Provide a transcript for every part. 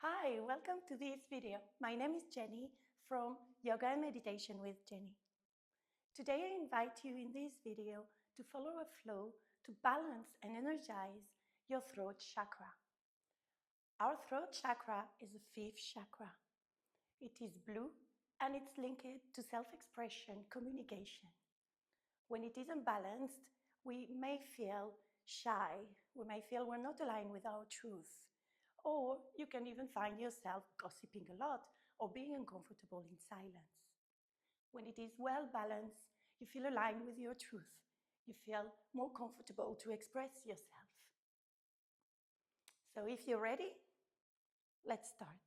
Hi, welcome to this video. My name is Jenny from Yoga and Meditation with Jenny. Today I invite you in this video to follow a flow to balance and energize your throat chakra. Our throat chakra is the fifth chakra. It is blue and it's linked to self-expression, communication. When it is unbalanced, we may feel shy, we may feel we're not aligned with our truth. Or you can even find yourself gossiping a lot or being uncomfortable in silence. When it is well balanced, you feel aligned with your truth. You feel more comfortable to express yourself. So if you're ready, let's start.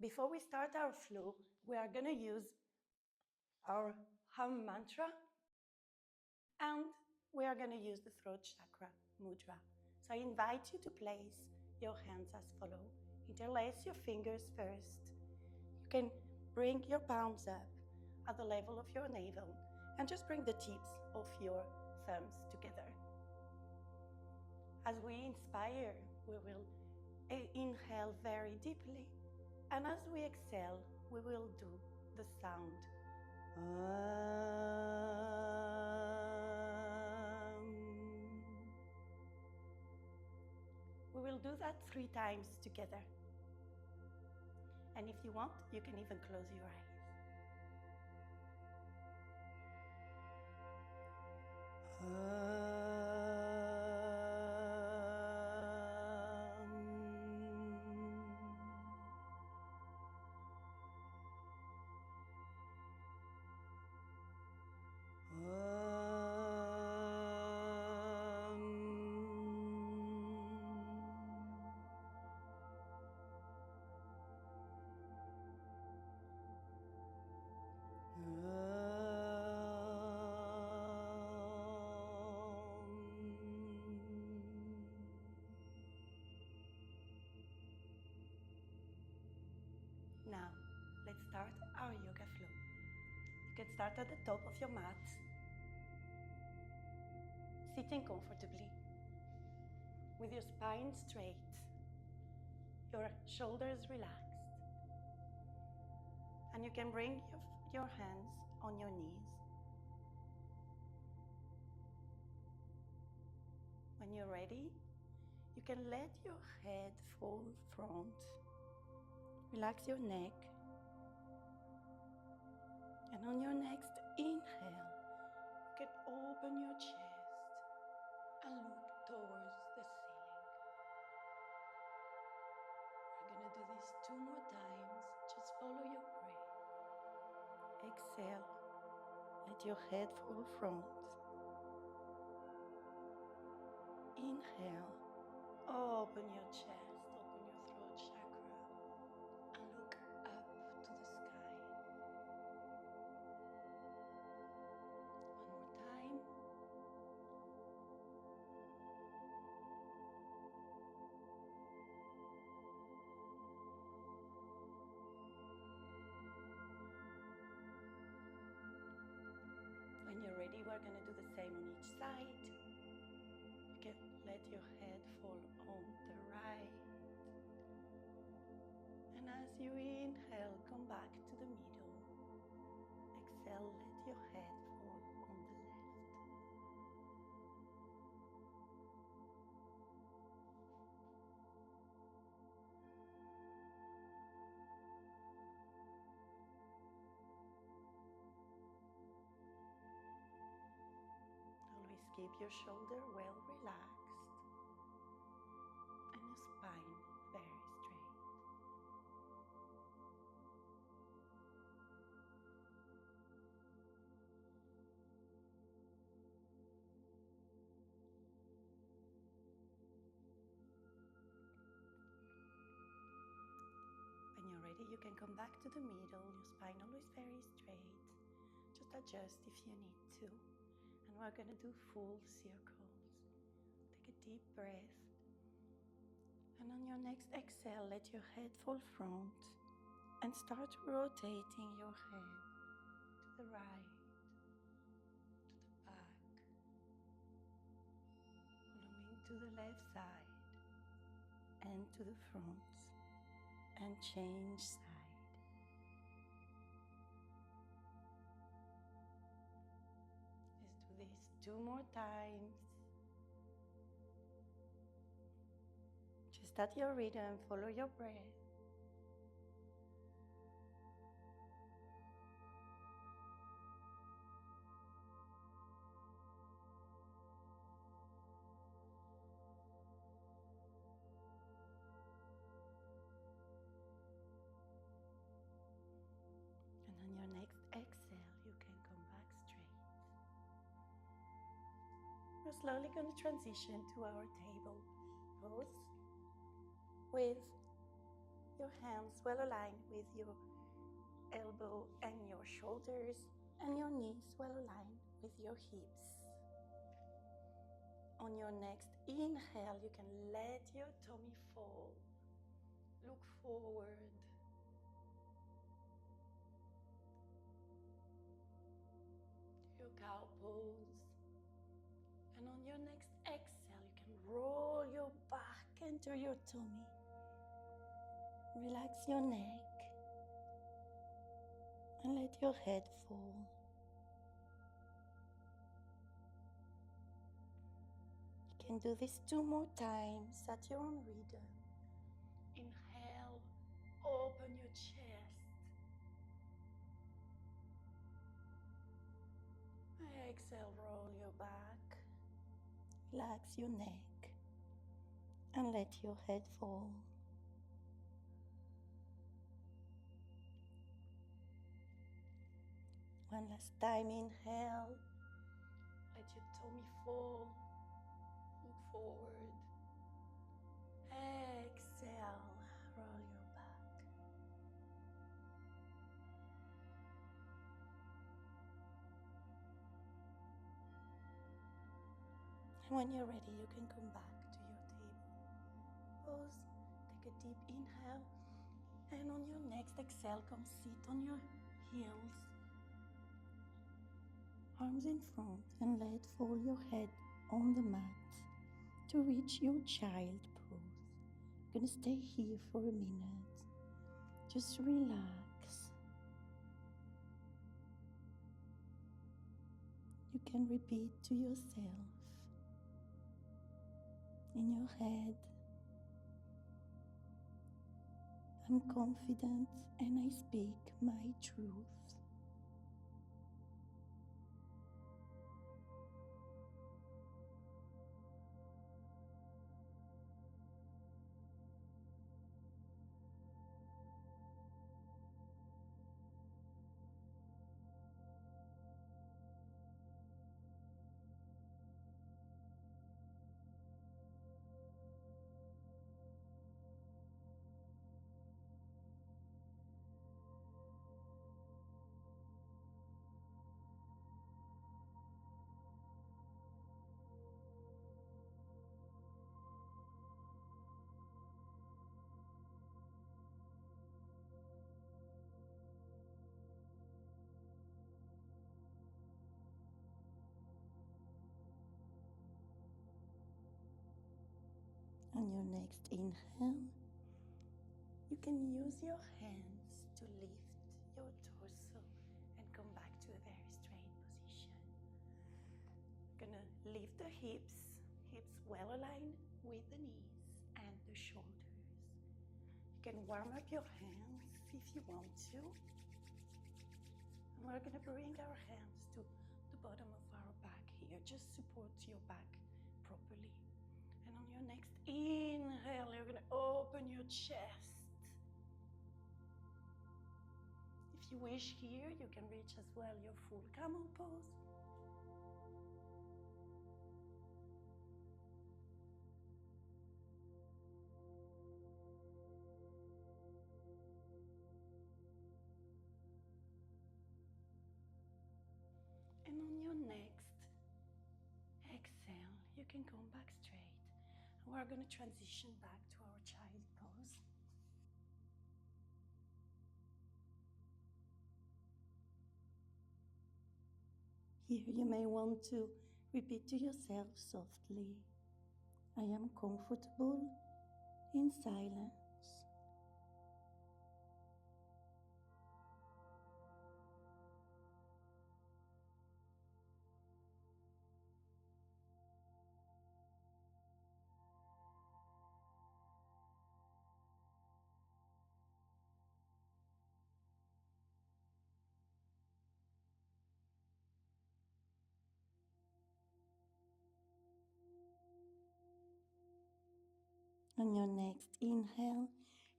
Before we start our flow, we are going to use our hum mantra and we are going to use the throat chakra mudra. So I invite you to place your hands as follow. Interlace your fingers first. You can bring your palms up at the level of your navel and just bring the tips of your thumbs together. As we inspire, we will inhale very deeply, and as we exhale, we will do the sound. We will do that 3 times together. And if you want, you can even close your eyes. Now, let's start our yoga flow. You can start at the top of your mat, sitting comfortably, with your spine straight, your shoulders relaxed. And you can bring your hands on your knees. When you're ready, you can let your head fall front. Relax your neck. And on your next inhale, you can open your chest and look towards the ceiling. We're going to do this 2 more times. Just follow your breath. Exhale. Let your head fall front. Inhale. Open your chest. Open your throat chakra. And look up to the sky. One more time. When you're ready, we're going to do the same on each side. You can let your head fall on the right. And as you inhale, come back to the middle. Exhale, let your head fall on the left. Always keep your shoulder well relaxed and your spine very straight. When you're ready, you can come back to the middle, your spine always very straight. Just adjust if you need to. And we're going to do full circles. Take a deep breath. And on your next exhale, let your head fall front and start rotating your head to the right, to the back, following to the left side and to the front. and change side. Let's do this 2 more times. Just at your rhythm, follow your breath. And on your next exhale, you can come back straight. We're slowly going to transition to our table pose with your hands well aligned with your elbow and your shoulders, and your knees well aligned with your hips. On your next inhale, you can let your tummy fall. Look forward. Your cow pose. And on your next exhale, you can roll your back into your tummy. Relax your neck and let your head fall. You can do this 2 more times at your own rhythm. Inhale, open your chest. Exhale, roll your back. Relax your neck and let your head fall. One last time, inhale. Let your tummy fall. Look forward. Exhale, roll your back. And when you're ready, you can come back to your table. Pose, take a deep inhale, and on your next exhale, come sit on your heels. Arms in front, and let fall your head on the mat to reach your child pose. You're gonna stay here for a minute. Just relax. You can repeat to yourself in your head, I'm confident and I speak my truth. On your next inhale, you can use your hands to lift your torso and come back to a very straight position. Gonna lift the hips well aligned with the knees and the shoulders. You can warm up your hands if you want to. And we're gonna bring our hands to the bottom of our back here. Just support your back properly. And on your next inhale, you're going to open your chest. If you wish here, you can reach as well your full camel pose. And on your next exhale, you can come back straight. And we're going to transition back to our child pose. Here you may want to repeat to yourself softly, I am comfortable in silence. On your next inhale,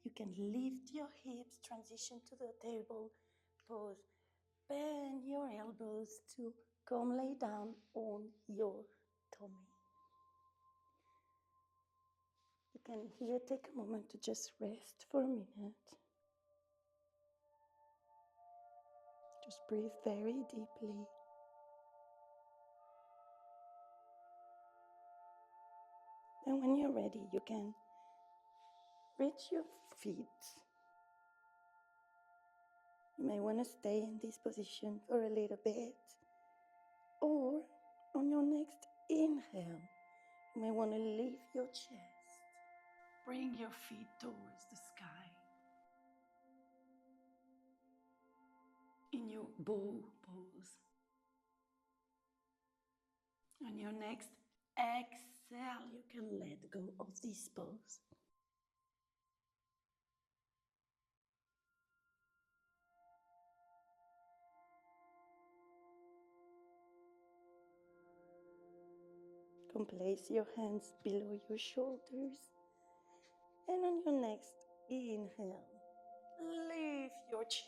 you can lift your hips, transition to the table pose. Bend your elbows to come lay down on your tummy. You can here take a moment to just rest for a minute. Just breathe very deeply. And when you're ready, you can reach your feet. You may want to stay in this position for a little bit. Or on your next inhale, you may want to lift your chest. Bring your feet towards the sky. In your bow pose. On your next exhale, you can let go of this pose. Come place your hands below your shoulders. And on your next inhale, lift your chest.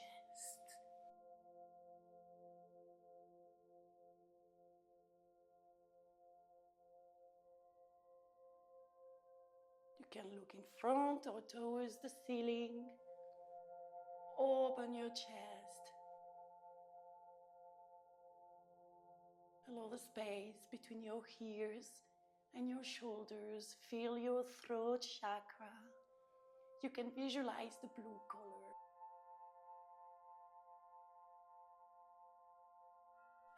You can look in front or towards the ceiling. Open your chest. Allow the space between your ears and your shoulders. Feel your throat chakra. You can visualize the blue color.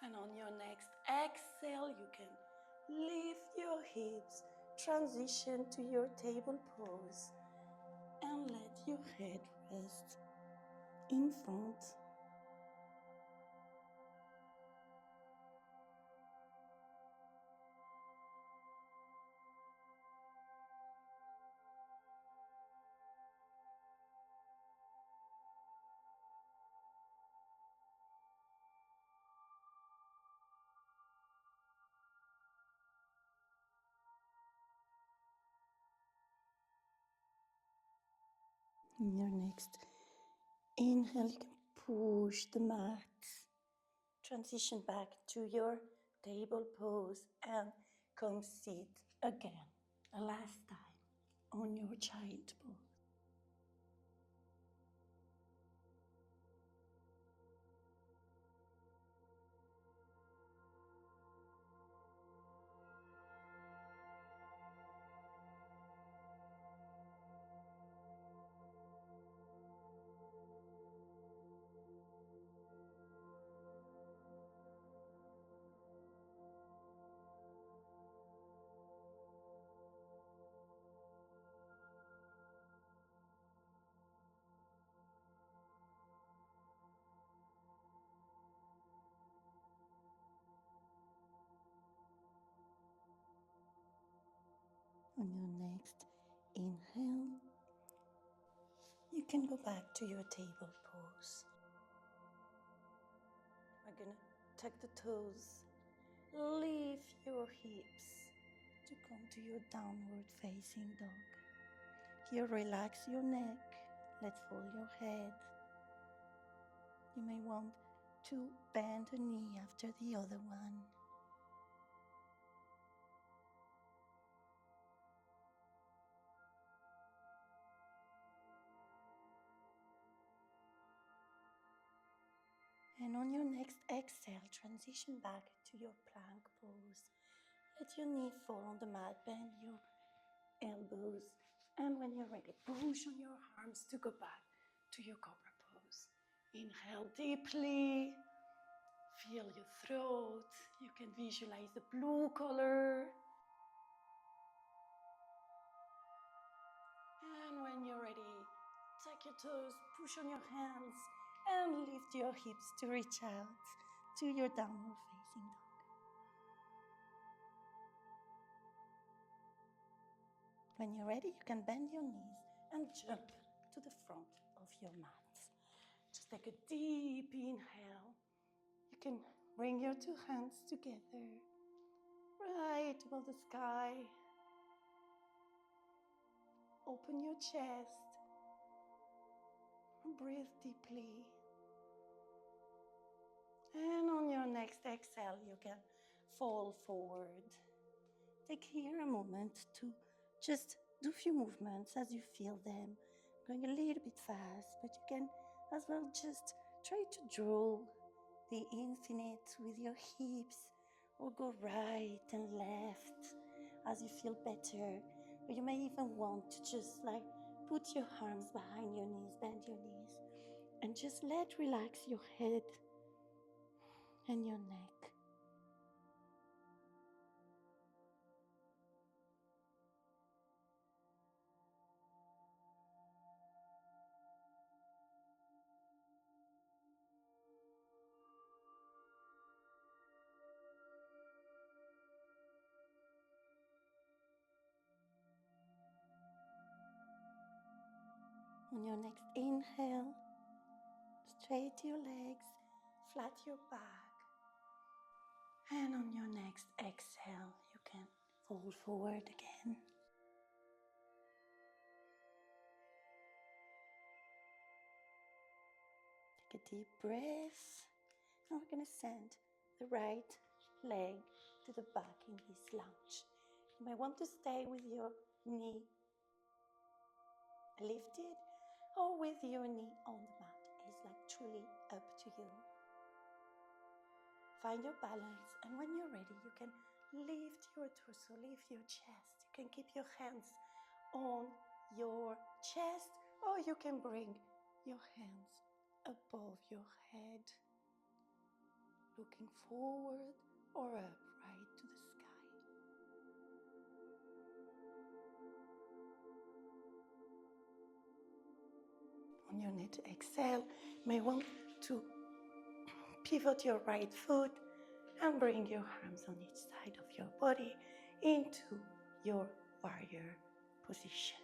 And on your next exhale, you can lift your hips, transition to your table pose, and let your head rest in front. In your next inhale, you can push the mat. Transition back to your table pose and come sit again, a last time, on your child pose. On your next inhale, you can go back to your table pose. We're going to tuck the toes, lift your hips to come to your downward facing dog. Here, relax your neck, let fall your head. You may want to bend a knee after the other one. And on your next exhale, transition back to your plank pose. Let your knee fall on the mat, bend your elbows. And when you're ready, push on your arms to go back to your Cobra pose. Inhale deeply. Feel your throat. You can visualize the blue color. And when you're ready, tuck your toes, push on your hands, and lift your hips to reach out to your downward facing dog. When you're ready, you can bend your knees and jump to the front of your mat. Just take a deep inhale. You can bring your two hands together, right above the sky. Open your chest. Breathe deeply. And on your next exhale, you can fall forward. Take here a moment to just do a few movements as you feel them. Going a little bit fast, but you can as well just try to draw the infinite with your hips, or go right and left as you feel better. Or you may even want to just put your arms behind your knees, bend your knees, and just relax your head and your neck. On your next inhale, straight your legs, flat your back. And on your next exhale, you can fall forward again. Take a deep breath. And we're going to send the right leg to the back in this lunge. You may want to stay with your knee lifted or with your knee on the mat. It's truly up to you. Find your balance, and when you're ready, you can lift your torso, lift your chest. You can keep your hands on your chest, or you can bring your hands above your head, looking forward or upright to the sky. On your next exhale, you may want to pivot your right foot and bring your arms on each side of your body into your warrior position.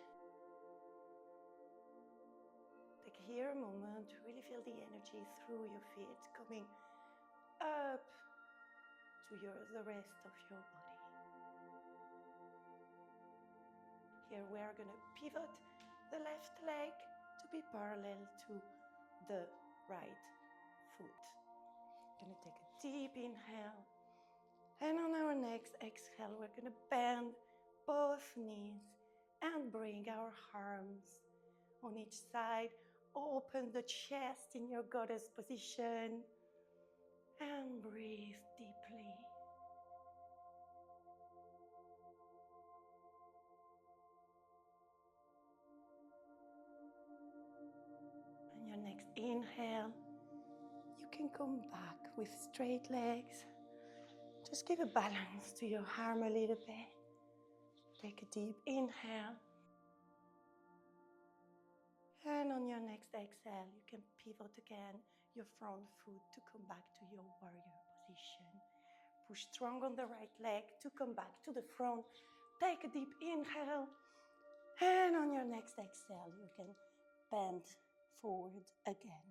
Take here a moment to really feel the energy through your feet coming up to the rest of your body. Here we are going to pivot the left leg to be parallel to the right foot. Going to take a deep inhale, and on our next exhale we're going to bend both knees and bring our arms on each side. Open the chest in your goddess position and breathe deeply. On your next inhale, you can come back with straight legs. Just give a balance to your arm a little bit. Take a deep inhale. And on your next exhale, you can pivot again your front foot to come back to your warrior position. Push strong on the right leg to come back to the front. Take a deep inhale. And on your next exhale, you can bend forward again.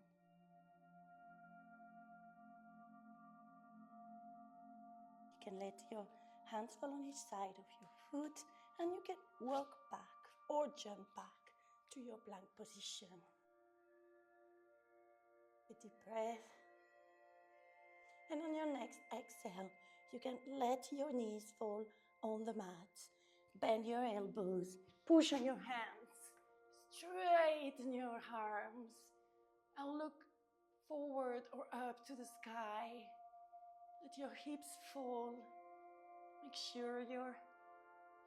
You can let your hands fall on each side of your foot, and you can walk back or jump back to your plank position. A deep breath. And on your next exhale, you can let your knees fall on the mat. Bend your elbows, push on your hands, straighten your arms, and look forward or up to the sky. Let your hips fall. Make sure your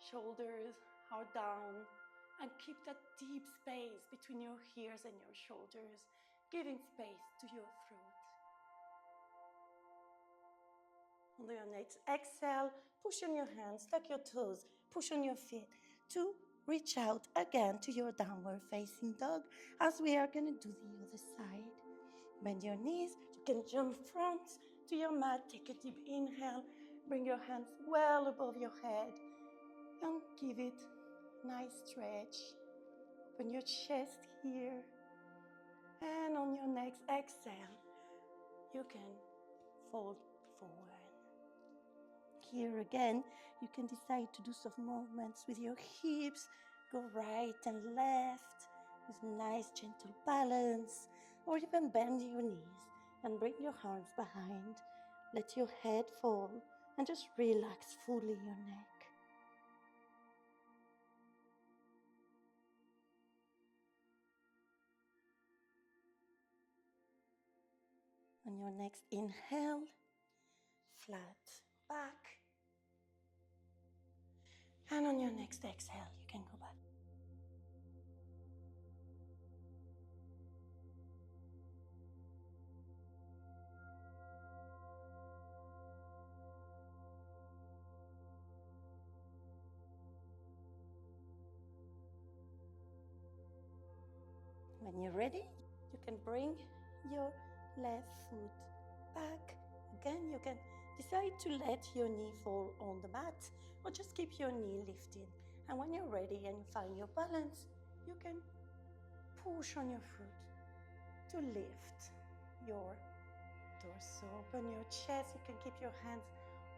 shoulders are down, and keep that deep space between your ears and your shoulders, giving space to your throat. On your next exhale, push on your hands, tuck your toes, push on your feet to reach out again to your downward facing dog, as we are going to do the other side. Bend your knees. You can jump front to your mat. Take a deep inhale. Bring your hands well above your head and give it a nice stretch. Open your chest here. And on your next exhale, you can fold forward. Here again, you can decide to do some movements with your hips, Go right and left with nice gentle balance, or even bend your knees and bring your arms behind. Let your head fall and just relax fully your neck. On your next inhale, flat back. And on your next exhale, you can go back. When you're ready, you can bring your left foot back. Again, you can decide to let your knee fall on the mat or just keep your knee lifted. And when you're ready and you find your balance, you can push on your foot to lift your torso. Open your chest. You can keep your hands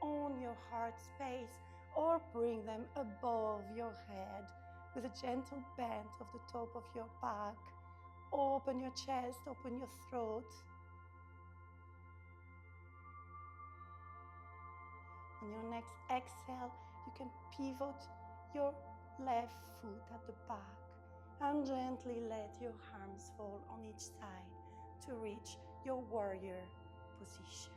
on your heart space or bring them above your head with a gentle bend of the top of your back. Open your chest, open your throat. On your next exhale, you can pivot your left foot at the back and gently let your arms fall on each side to reach your warrior position.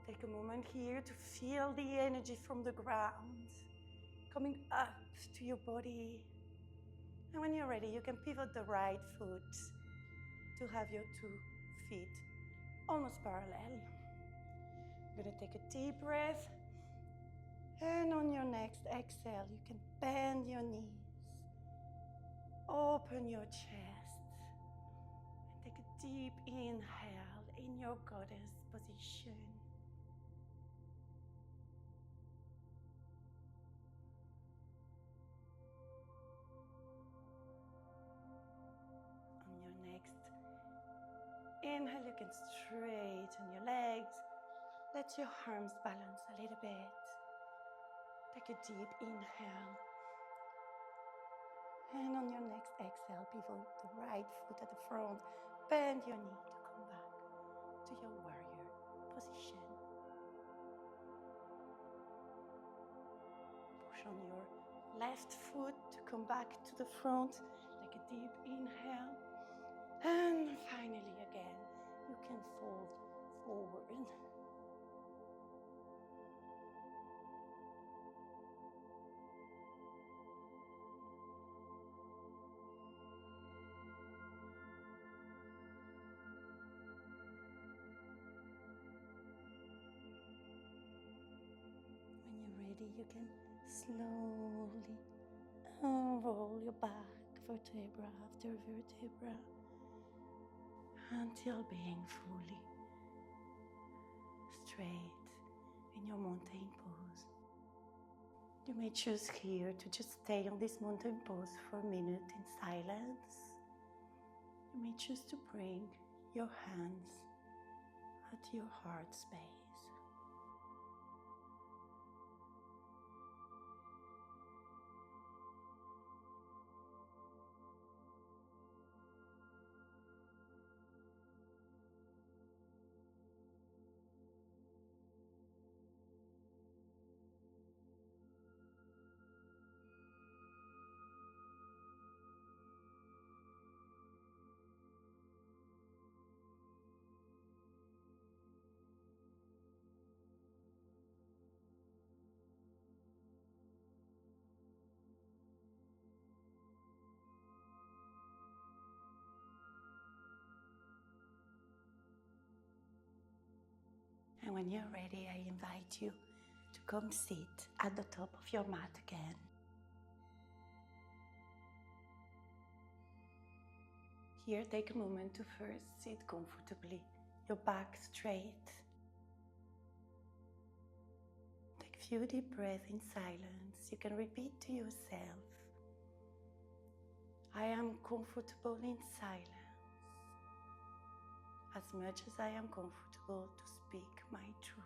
Take a moment here to feel the energy from the ground coming up to your body. And when you're ready, you can pivot the right foot to have your 2 feet almost parallel. You're going to take a deep breath. And on your next exhale, you can bend your knees. Open your chest. And take a deep inhale in your goddess position. On your next inhale, you can straighten your legs. Let your arms balance a little bit. Take a deep inhale. And on your next exhale, pivot the right foot at the front. Bend your knee to come back to your warrior position. Push on your left foot to come back to the front. Take a deep inhale. And finally, again, you can fold forward. You can slowly unroll your back vertebra after vertebra until being fully straight in your mountain pose. You may choose here to just stay on this mountain pose for a minute in silence. You may choose to bring your hands at your heart space. And when you're ready, I invite you to come sit at the top of your mat again. Here, take a moment to first sit comfortably, your back straight. Take a few deep breaths in silence. You can repeat to yourself, I am comfortable in silence, as much as I am comfortable to speak my truth.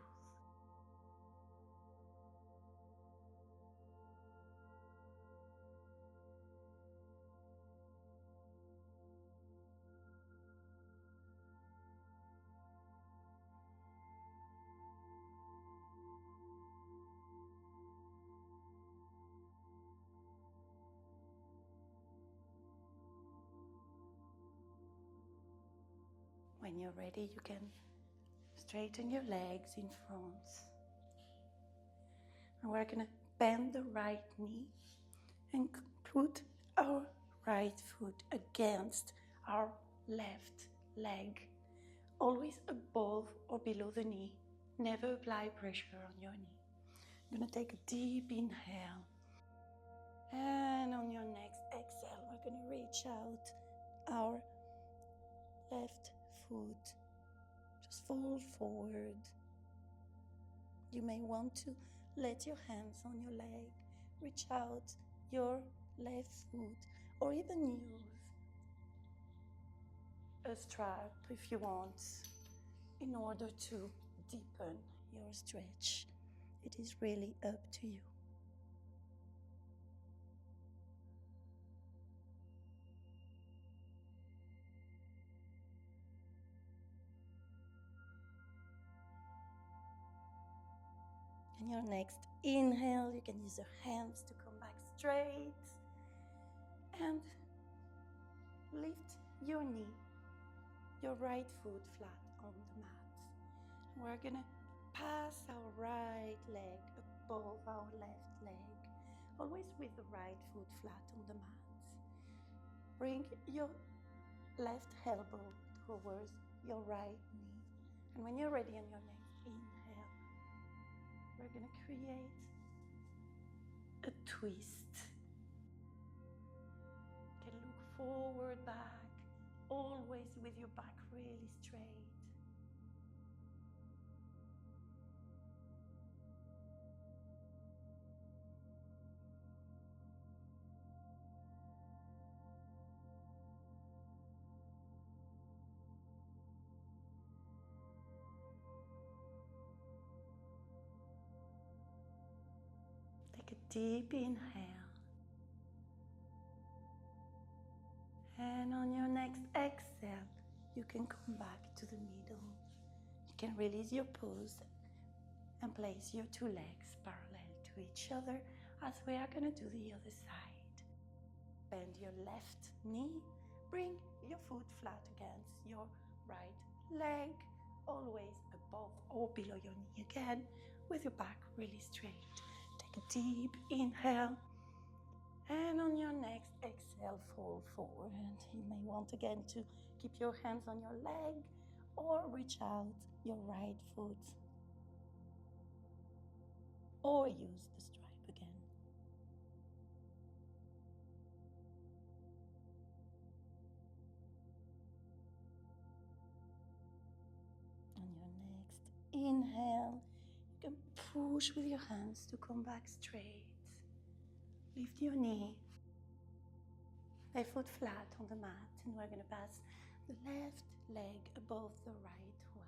When you're ready, you can straighten your legs in front. And we're going to bend the right knee and put our right foot against our left leg, always above or below the knee. Never apply pressure on your knee. I'm going to take a deep inhale. And on your next exhale, we're going to reach out our left foot. Just fold forward. You may want to let your hands on your leg, reach out your left foot, or even use a strap if you want, in order to deepen your stretch. It is really up to you. And your next inhale, you can use your hands to come back straight and lift your knee, your right foot flat on the mat. We're gonna pass our right leg above our left leg, always with the right foot flat on the mat. Bring your left elbow towards your right knee. And when you're ready on your next inhale, we're gonna create a twist. You can look forward, back, always with your back really straight. Take a deep inhale. And on your next exhale, you can come back to the middle. You can release your pose and place your two legs parallel to each other as we are going to do the other side. Bend your left knee. Bring your foot flat against your right leg, always above or below your knee again, with your back really straight. Take a deep inhale. And on your next exhale, fold forward. You may want again to keep your hands on your leg or reach out your right foot or use the stripe again. On your next inhale, you can push with your hands to come back straight. Lift your knee, left foot flat on the mat, and we're going to pass the left leg above the right one.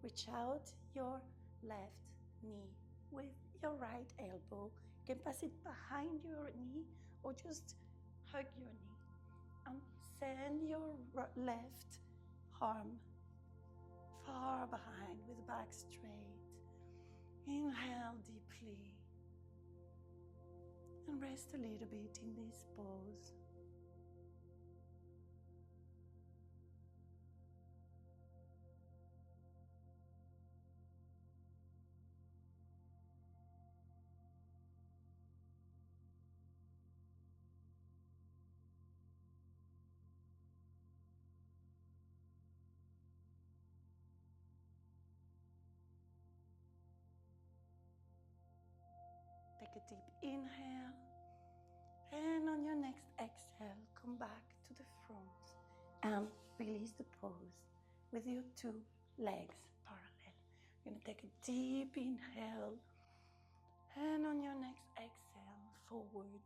Reach out your left knee with your right elbow. You can pass it behind your knee or just hug your knee. And send your left arm far behind with the back straight. Inhale deeply. And rest a little bit in this pose. Take a deep inhale. And on your next exhale, come back to the front and release the pose with your two legs parallel. You're going to take a deep inhale. And on your next exhale, forward,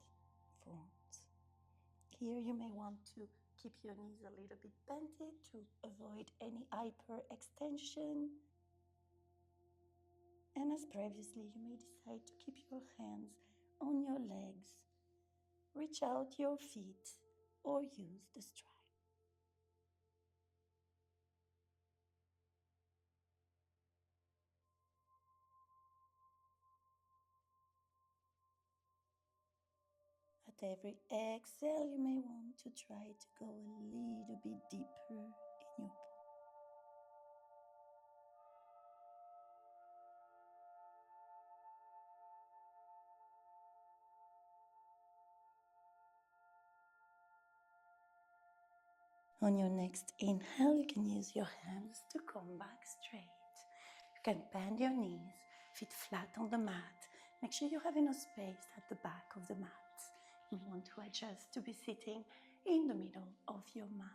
front. Here you may want to keep your knees a little bit bent to avoid any hyperextension. And as previously, you may decide to keep your hands on your legs. Reach out your feet or use the strap. At every exhale, you may want to try to go a little bit deeper in your pose. On your next inhale, you can use your hands to come back straight. You can bend your knees, feet flat on the mat. Make sure you have enough space at the back of the mat. You want to adjust to be sitting in the middle of your mat.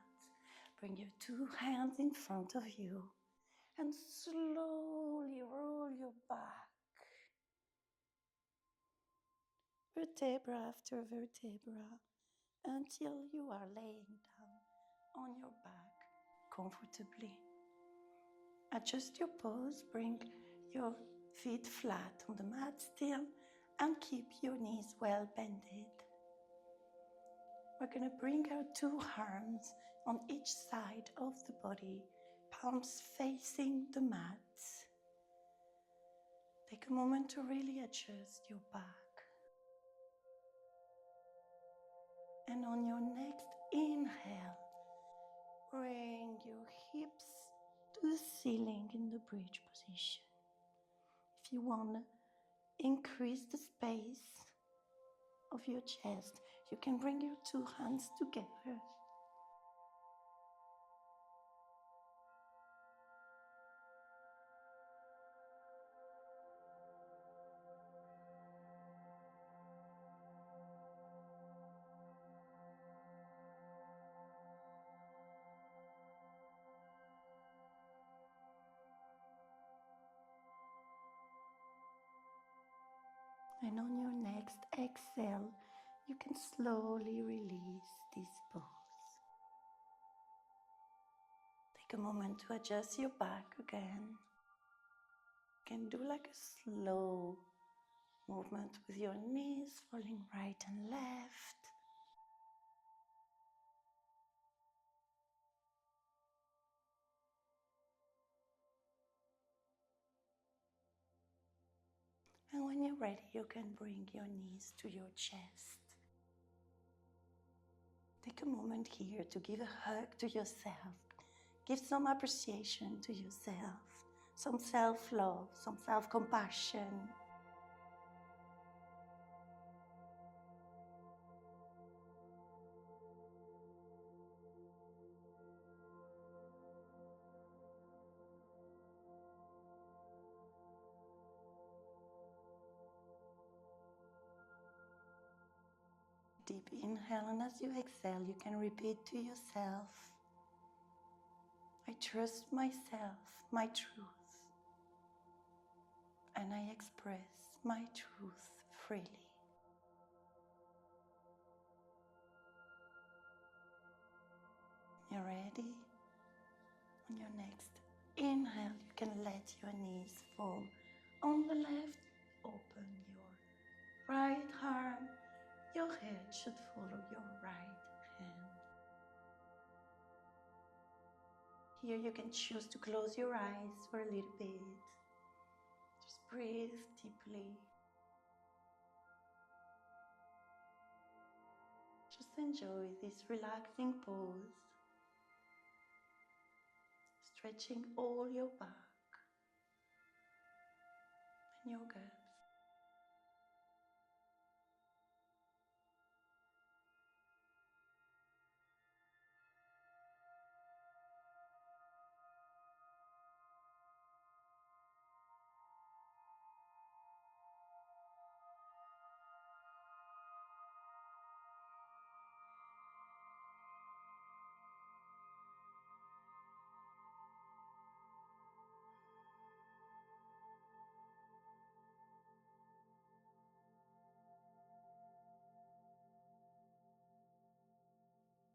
Bring your two hands in front of you and slowly roll your back, vertebra after vertebra, until you are laying down on your back comfortably. Adjust your pose, bring your feet flat on the mat still, and keep your knees well bended. We're going to bring our two arms on each side of the body, palms facing the mat. Take a moment to really adjust your back. And on your next inhale, bring your hips to the ceiling in the bridge position. If you want to increase the space of your chest, you can bring your two hands together. And on your next exhale, you can slowly release this pose. Take a moment to adjust your back again. You can do like a slow movement with your knees falling right and left. And when you're ready, you can bring your knees to your chest. Take a moment here to give a hug to yourself. Give some appreciation to yourself, some self-love, some self-compassion. Deep inhale, and as you exhale, you can repeat to yourself, I trust myself, my truth, and I express my truth freely. You're ready? On your next inhale, you can let your knees fall on the left. Open your right arm. Your head should follow your right hand. Here you can choose to close your eyes for a little bit. Just breathe deeply. Just enjoy this relaxing pose, stretching all your back and your gut.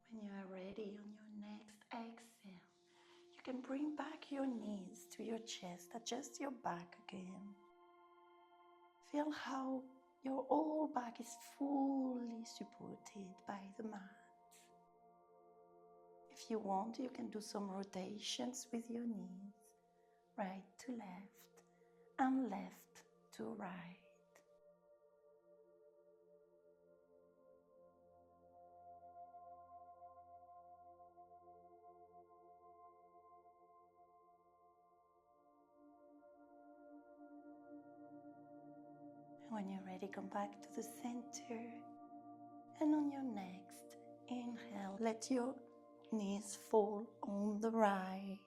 When you are ready, on your next exhale, you can bring back your knees to your chest, adjust your back again. Feel how your whole back is fully supported by the mat. If you want, you can do some rotations with your knees, right to left and left to right. When you're ready, come back to the center. And on your next inhale, let your Knees fall on the right.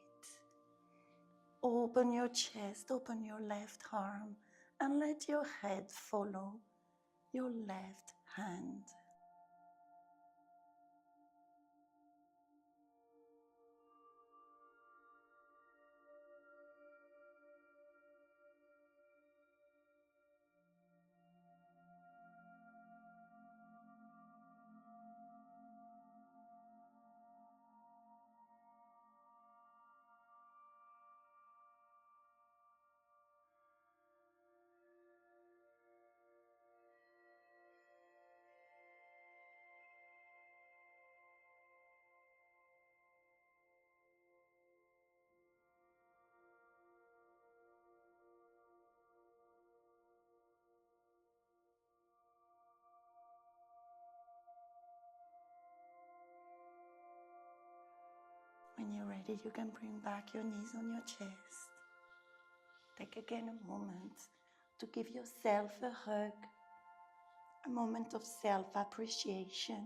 Open your chest, open your left arm, and let your head follow your left hand. When you're ready, you can bring back your knees on your chest. Take again a moment to give yourself a hug, a moment of self-appreciation.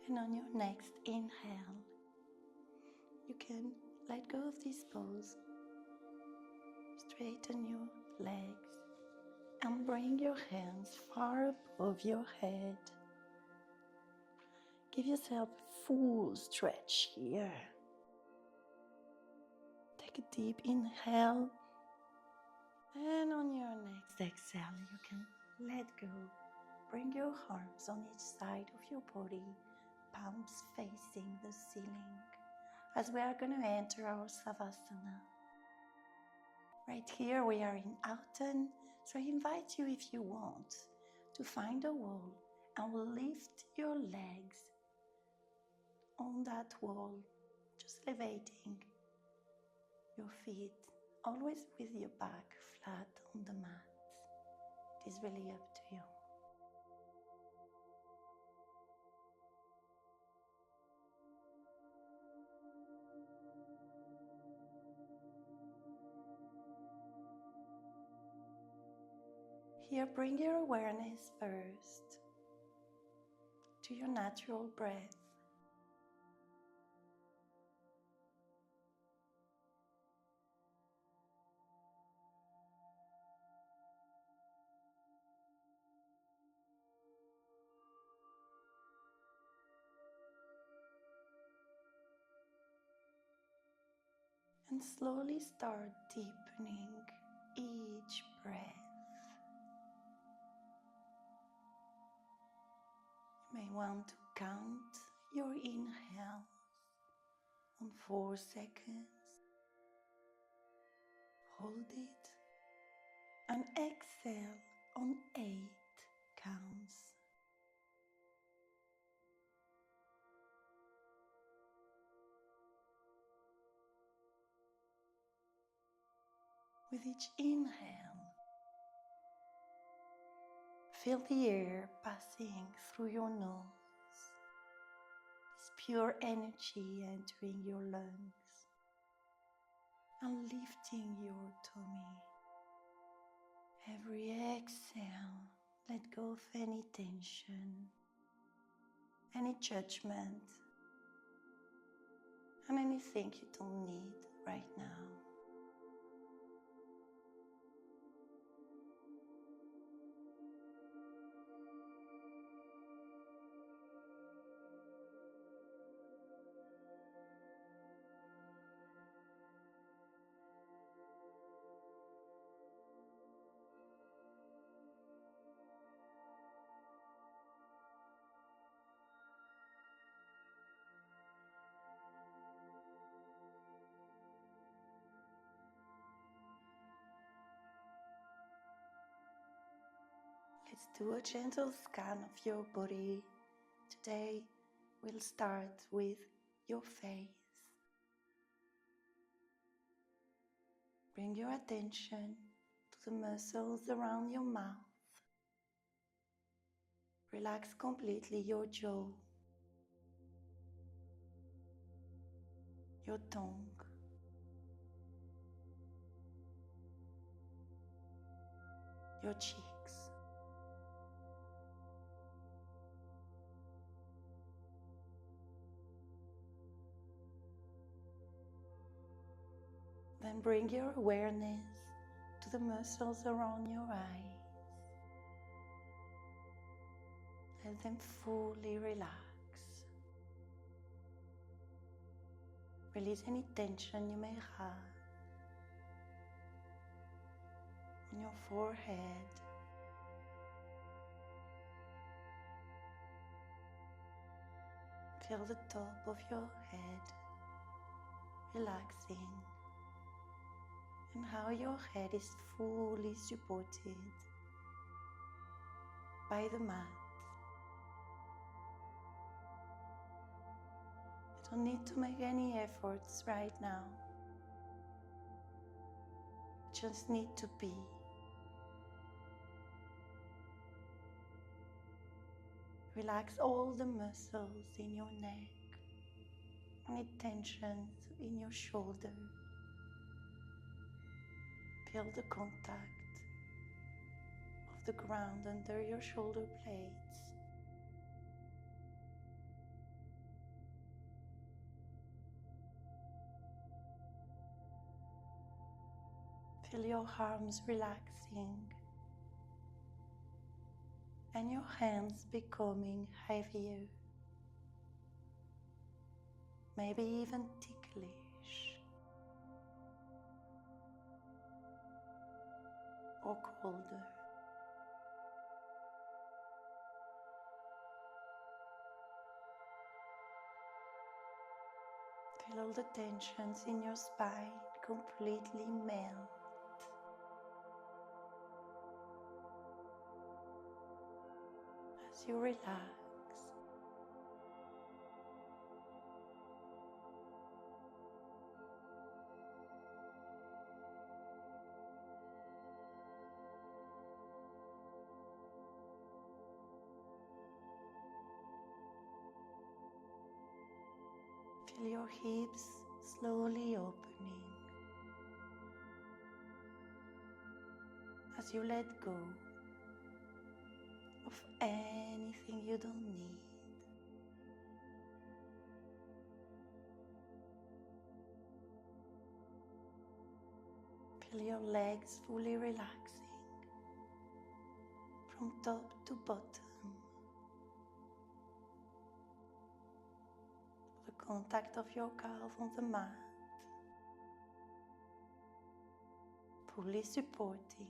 And on your next inhale, you can let go of this pose, straighten your legs, and bring your hands far above your head. Give yourself a full stretch here. Take a deep inhale, and on your next exhale, you can let go. Bring your arms on each side of your body, palms facing the ceiling, as we are going to enter our Savasana. Right here we are in autumn, so I invite you, if you want, to find a wall and lift your legs on that wall, just elevating your feet, always with your back flat on the mat. It is really up to you. Here, bring your awareness first to your natural breath. And slowly start deepening each breath. You may want to count your inhales on 4 seconds. Hold it and exhale on 8 counts. With each inhale, feel the air passing through your nose, this pure energy entering your lungs and lifting your tummy. Every exhale, let go of any tension, any judgment, and anything you don't need right now. Let's do a gentle scan of your body. Today we'll start with your face. Bring your attention to the muscles around your mouth. Relax completely your jaw, your tongue, your cheeks. Then bring your awareness to the muscles around your eyes. Let them fully relax. Release any tension you may have on your forehead, feel the top of your head relaxing, and how your head is fully supported by the mat. You don't need to make any efforts right now. You just need to be. Relax all the muscles in your neck, any tensions in your shoulder. Feel the contact of the ground under your shoulder blades. Feel your arms relaxing and your hands becoming heavier, maybe even ticklish or colder. Feel all the tensions in your spine completely melt. As you relax, feel your hips slowly opening as you let go of anything you don't need. Feel your legs fully relaxing from top to bottom. The contact of your calf on the mat, fully supporting you.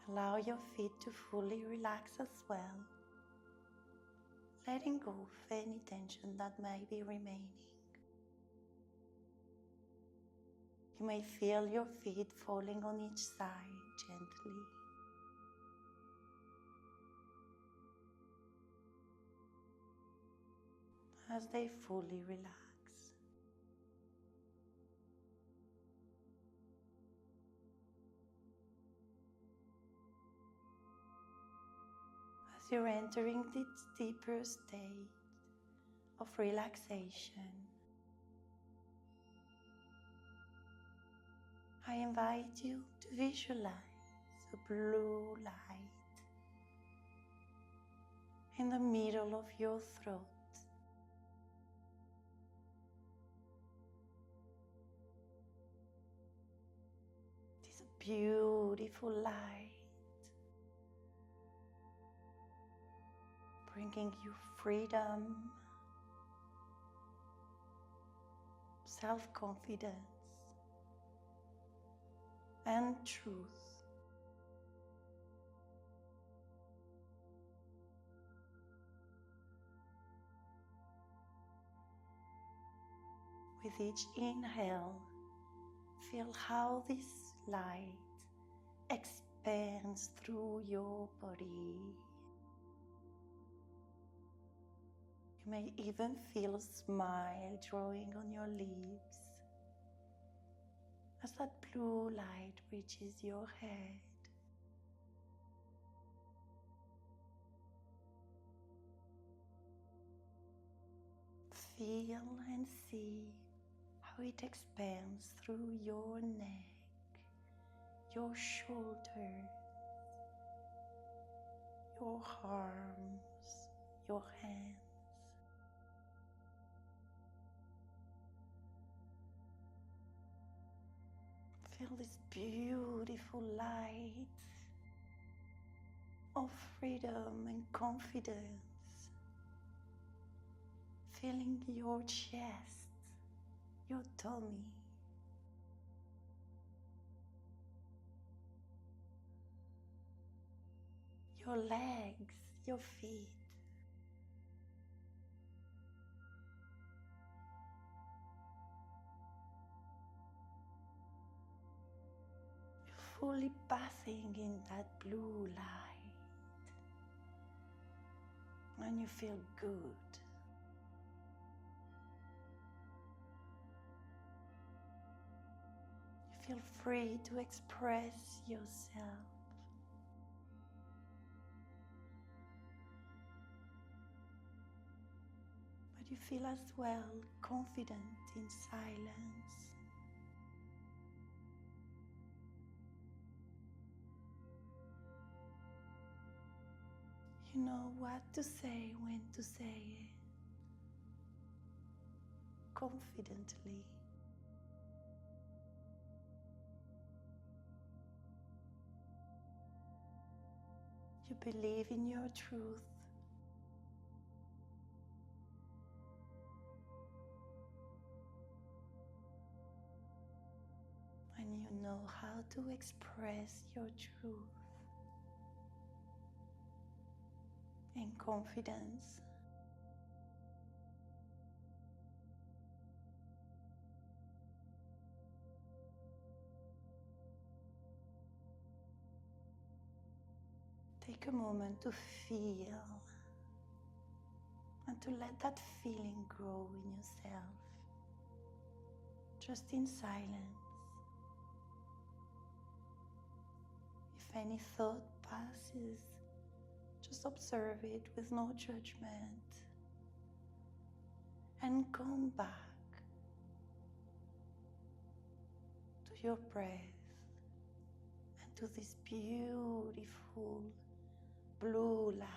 Allow your feet to fully relax as well, letting go of any tension that might be remaining. You may feel your feet falling on each side gently. As they fully relax. As you're entering this deeper state of relaxation, I invite you to visualize a blue light in the middle of your throat. It is a beautiful light, bringing you freedom, self-confidence, and truth. With each inhale, feel how this light expands through your body. You may even feel a smile drawing on your lips as that blue light reaches your head. feel and see how it expands through your neck, your shoulders, your arms, your hands. Feel this beautiful light of freedom and confidence, filling your chest, your tummy, your legs, your feet. You're fully bathing in that blue light, and you feel good. You feel free to express yourself. But you feel as well confident in silence. You know what to say, when to say it, confidently. You believe in your truth. And you know how to express your truth in confidence. Take a moment to feel and to let that feeling grow in yourself, just in silence. If any thought passes, just observe it with no judgment and come back to your breath and to this beautiful blue light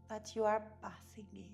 that you are bathing in.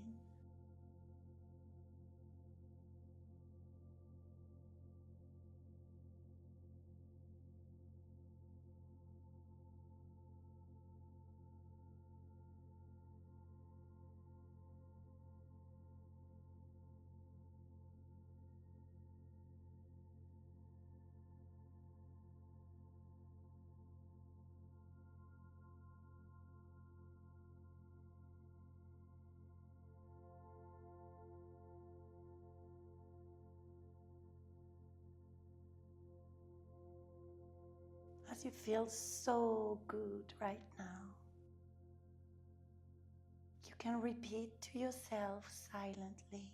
As you feel so good right now, you can repeat to yourself silently,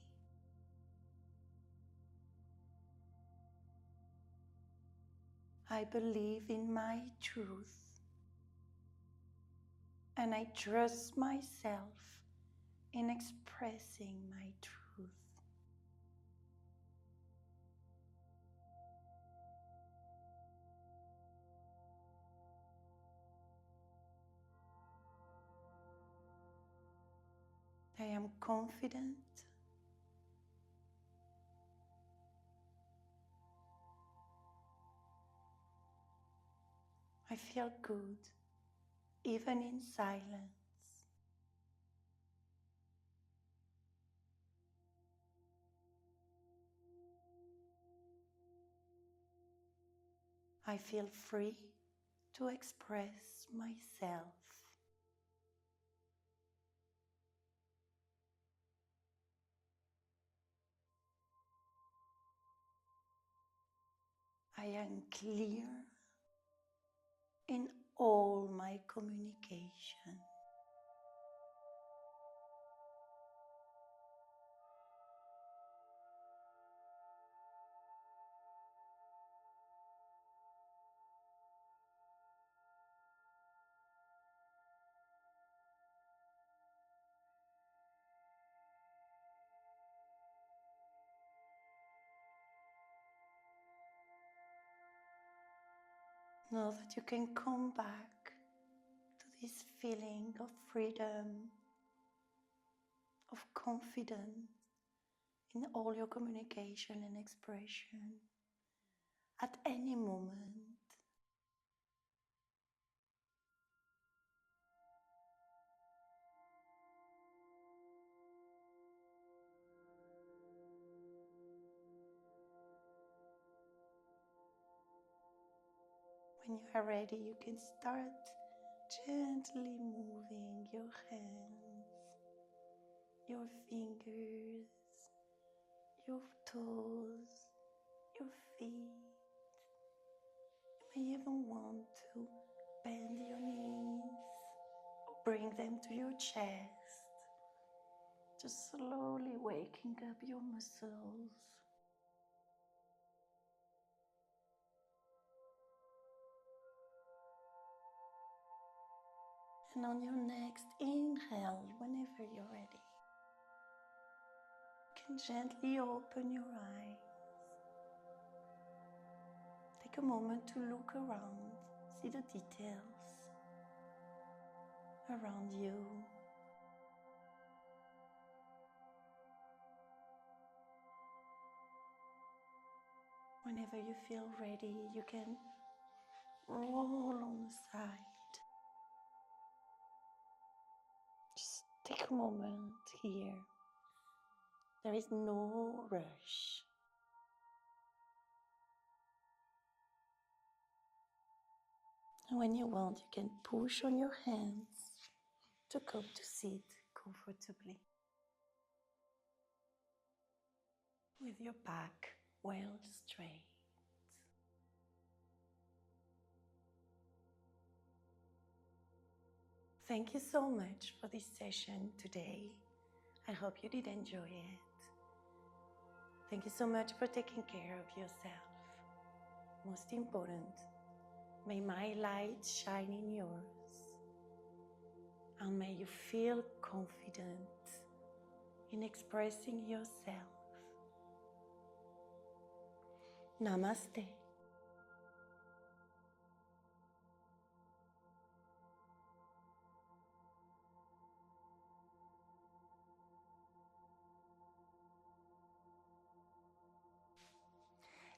I believe in my truth, and I trust myself in expressing my truth. I am confident. I feel good, even in silence. I feel free to express myself. I am clear in all my communication. Know that you can come back to this feeling of freedom, of confidence in all your communication and expression at any moment. When you are ready, you can start gently moving your hands, your fingers, your toes, your feet. You may even want to bend your knees, bring them to your chest, just slowly waking up your muscles. And on your next inhale, whenever you're ready, you can gently open your eyes. Take a moment to look around, see the details around you. Whenever you feel ready, you can roll on the side. Just take a moment here. There is no rush. And when you want, you can push on your hands to come to sit comfortably with your back well straight. Thank you so much for this session today. I hope you did enjoy it. Thank you so much for taking care of yourself. Most important, may my light shine in yours, and may you feel confident in expressing yourself. Namaste.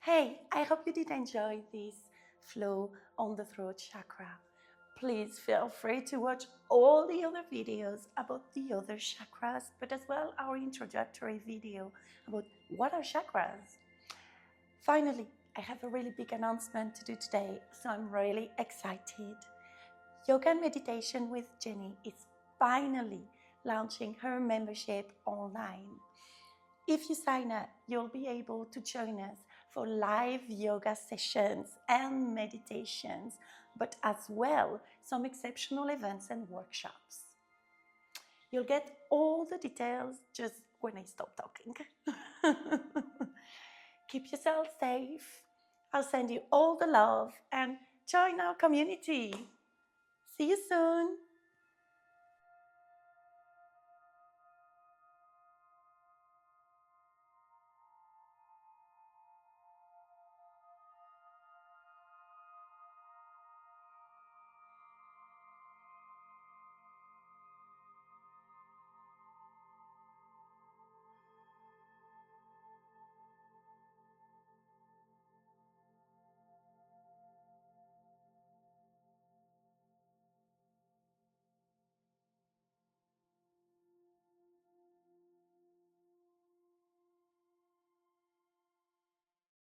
Hey, I hope you did enjoy this flow on the throat chakra. Please feel free to watch all the other videos about the other chakras, but as well our introductory video about what are chakras. Finally, I have a really big announcement to do today, so I'm really excited. Yoga and Meditation with Jenny is finally launching her membership online. If you sign up, you'll be able to join us for live yoga sessions and meditations, but as well some exceptional events and workshops. You'll get all the details just when I stop talking. Keep yourself safe. I'll send you all the love and join our community. See you soon.